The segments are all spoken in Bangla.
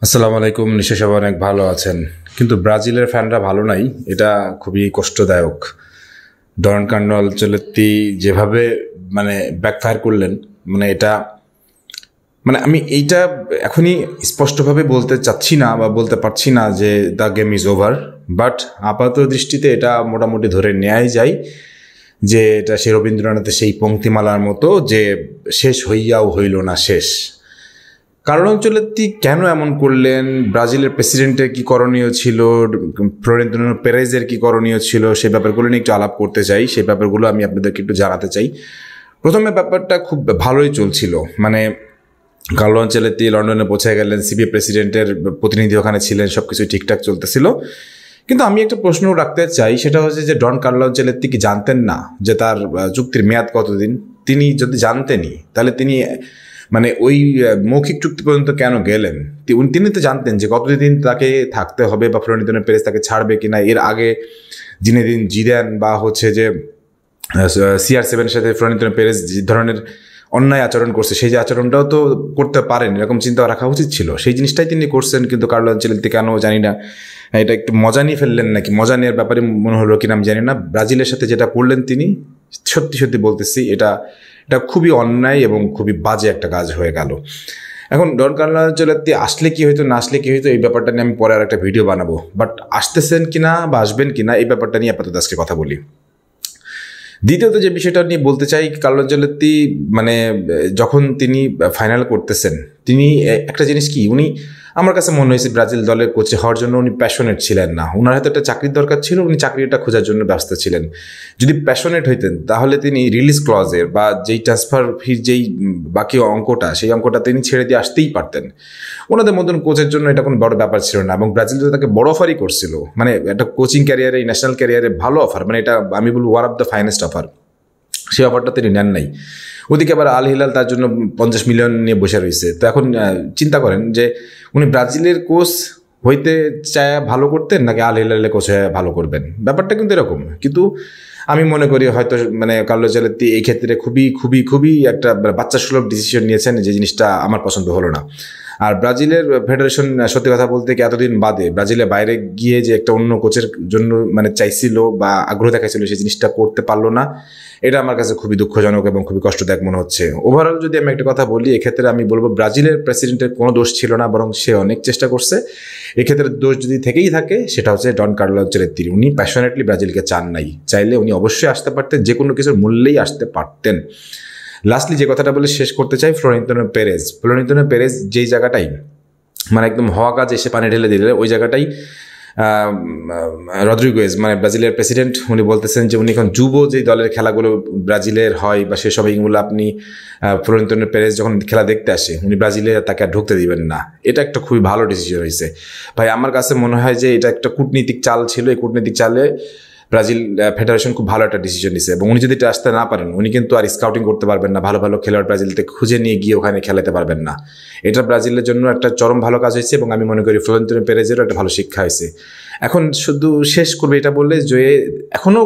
আসসালামু আলাইকুম। নিশ্চয় সবাই অনেক ভালো আছেন, কিন্তু ব্রাজিলের ফ্যানরা ভালো নাই। এটা খুবই কষ্টদায়ক। ডন কার্লো আনচেলত্তি যেভাবে ব্যাকফায়ার করলেন, এটা আমি এইটা এখনই স্পষ্টভাবে বলতে চাচ্ছি না বা বলতে পারছি না যে the game is over. But আপাত দৃষ্টিতে এটা মোটামুটি ধরে নেওয়াই যায় যে এটা সে রবীন্দ্রনাথের সেই পংক্তিমালার মতো যে শেষ হইয়াও হইল না শেষ। কার্লো আনচেলত্তি কেন এমন করলেন, ব্রাজিলের প্রেসিডেন্টের কি করণীয় ছিল, ফ্লোরেন্তিনো পেরেজের কি করণীয় ছিল, সেই ব্যাপারগুলো নিয়ে একটু আলাপ করতে চাই। সেই ব্যাপারগুলো আমি আপনাদেরকে একটু জানাতে চাই। প্রথমে ব্যাপারটা খুব ভালোই চলছিল, কার্লো আনচেলত্তি লন্ডনে পৌঁছে গেলেন, সিবি প্রেসিডেন্টের প্রতিনিধি ওখানে ছিলেন, সব কিছু ঠিকঠাক চলতেছিল। কিন্তু আমি একটা প্রশ্ন রাখতে চাই, সেটা হচ্ছে যে ডন কার্লো আনচেলত্তি কি জানতেন না যে তার চুক্তির মেয়াদ কতদিন? তিনি যদি জানতেনই তাহলে তিনি ওই মৌখিক চুক্তি পর্যন্ত কেন গেলেন? তিনি তো জানতেন যে কতদিন তাকে থাকতে হবে বা ফ্লোরেন্তিনো পেরেজ তাকে ছাড়বে কিনা। এর আগে জিনেদিন জিদান বা হচ্ছে যে CR7 সাথে ফ্লোরেন্তিনো পেরেজ যে ধরনের অন্যায় আচরণ করছে, সেই যে আচরণটাও তো করতে পারেন, এরকম চিন্তা রাখা উচিত ছিল। সেই জিনিসটাই তিনি করছেন। কিন্তু কার্লো আনচেলত্তি কেন জানি না, এটা একটু মজা নিয়ে ফেললেন নাকি, মজা নেওয়ার ব্যাপারে মনে হলো কিনা আমি জানি না। ব্রাজিলের সাথে যেটা করলেন তিনি, সত্যি সত্যি বলতেছি, এটা খুবই অন্যায় এবং খুবই বাজে একটা কাজ হয়ে গেল। এখন ডন কার্লো আনচেলত্তি আসলে কি হইতো, না আসলে কি হইতো, এই ব্যাপারটা নিয়ে আমি পরে আর একটা ভিডিও বানাবো। বাট আসতেছেন কিনা বা আসবেন কিনা, এই ব্যাপারটা নিয়ে আপাতত আজকে কথা বলি। দ্বিতীয়ত যে বিষয়টা নিয়ে বলতে চাই, কার্লো আনচেলত্তি যখন তিনি ফাইনাল করতেছেন, তিনি একটা জিনিস কি, উনি আমার কাছে মনে হয়েছে ব্রাজিল দলের কোচে হওয়ার জন্য উনি প্যাশনেট ছিলেন না। ওনার হাতে একটা চাকরির দরকার ছিল, উনি চাকরিটা খোঁজার জন্য ব্যস্ত ছিলেন। যদি প্যাশনেট হইতেন তাহলে তিনি রিলিজ ক্লজের বা যেই ট্রান্সফার ফির যেই বাকি অঙ্কটা, সেই অঙ্কটা তিনি ছেড়ে দিয়ে আসতেই পারতেন। ওনাদের মতন কোচের জন্য এটা কোনো বড় ব্যাপার ছিল না। এবং ব্রাজিল তো তাকে বড় অফারই করছিল, একটা কোচিং ক্যারিয়ারে, ন্যাশনাল ক্যারিয়ারে ভালো অফার, এটা আমি বলবো one of the finest offer. সেই অফারটা তিনি নেন নাই। ওদিকে আবার আল হিলাল তার জন্য 50 মিলিয়ন নিয়ে বসে রয়েছে। তো এখন চিন্তা করেন যে উনি ব্রাজিলের কোচ হইতে চায় ভালো করতেন নাকি আল হিলালের কোচ হয়ে ভালো করবেন, ব্যাপারটা কিন্তু এরকম। কিন্তু আমি মনে করি হয়তো কার্লো আনচেলত্তি এই ক্ষেত্রে খুবই খুবই খুবই একটা বাচ্চা সুলভ ডিসিশন নিয়েছেন, যে জিনিসটা আমার পছন্দ হলো না। আর ব্রাজিলের ফেডারেশন সত্যি কথা বলতে কি এতদিন বাদে ব্রাজিলের বাইরে গিয়ে যে একটা অন্য কোচের জন্য চাইছিল বা আগ্রহ দেখাইছিল, সেই জিনিসটা করতে পারলো না। এটা আমার কাছে খুবই দুঃখজনক এবং খুবই কষ্টদায়ক মনে হচ্ছে। ওভারঅল যদি আমি একটা কথা বলি, এক্ষেত্রে আমি বলবো ব্রাজিলের প্রেসিডেন্টের কোনো দোষ ছিল না, বরং সে অনেক চেষ্টা করছে। এক্ষেত্রে দোষ যদি থেকেই থাকে, সেটা হচ্ছে ডন কার্লো আনচেলত্তির। উনি প্যাশনেটলি ব্রাজিলকে চান নাই। চাইলে উনি অবশ্যই আসতে পারতেন, যে কোনো কিছুর মূল্যেই আসতে পারতেন। লাস্টলি যে কথাটা বলে শেষ করতে চাই, ফ্লোরেন্তিনো পেরেজ যেই জায়গাটাই একদম হওয়া কাজ এসে পানি ঢেলে দিলে, ওই জায়গাটাই রদ্রিগেজ ব্রাজিলের প্রেসিডেন্ট, উনি বলতেছেন যে উনি এখন যুব যে দলের খেলাগুলো ব্রাজিলের হয় বা সেসব এইগুলো আপনি ফ্লোরেন্তিনো পেরেজ যখন খেলা দেখতে আসে, উনি ব্রাজিলে তাকে আর ঢুকতে দিবেন না। এটা একটা খুবই ভালো ডিসিশন হয়েছে ভাই। আমার কাছে মনে হয় যে এটা একটা কূটনীতিক চাল ছিল। এই কূটনীতিক চালে ব্রাজিল ফেডারেশন খুব ভালো একটা ডিসিশন নিছে। এবং উনি যদি এটা আসতে না পারেন, উনি কিন্তু আর স্কাউটিং করতে পারবেন না, ভালো ভালো খেলোয়াড় ব্রাজিলতে খুঁজে নিয়ে গিয়ে ওখানে খেলাতে পারবেন না। এটা ব্রাজিলের জন্য একটা চরম ভালো কাজ হয়েছে এবং আমি মনে করি ফ্লোরেন্তিনো পেরেজেরও একটা ভালো শিক্ষা হয়েছে। এখন শুধু শেষ করবে এটা বললে যে এখনও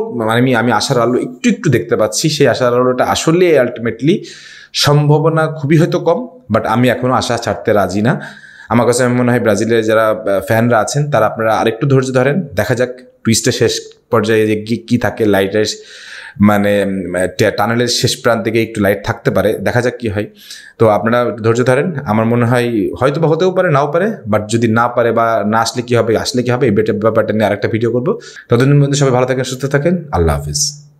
আমি আশার আলো একটু একটু দেখতে পাচ্ছি। সেই আশার আলোটা আসলে আলটিমেটলি সম্ভাবনা খুবই হয়তো কম, বাট আমি এখনও আশা ছাড়তে রাজি না। আমার কাছে মনে হয় ব্রাজিলের যারা ফ্যানরা আছেন তারা আপনারা আরেকটু ধৈর্য ধরেন, দেখা যাক টুইস্টের শেষ পর্যায়ে যে কি থাকে, লাইটের টানেলের শেষ প্রান্তে গিয়ে একটু লাইট থাকতে পারে, দেখা যাক কি হয়। তো আপনারা ধৈর্য ধরেন। আমার মনে হয় হয়তো বা হতেও পারে, নাও পারে, বাট যদি না পারে বা না আসলে কি হবে, আসলে কি হবে, এই ব্যাপারটা নিয়ে আরেকটা ভিডিও করবো। ততদিনের মধ্যে সবাই ভালো থাকেন, সুস্থ থাকেন। আল্লাহ হাফিজ।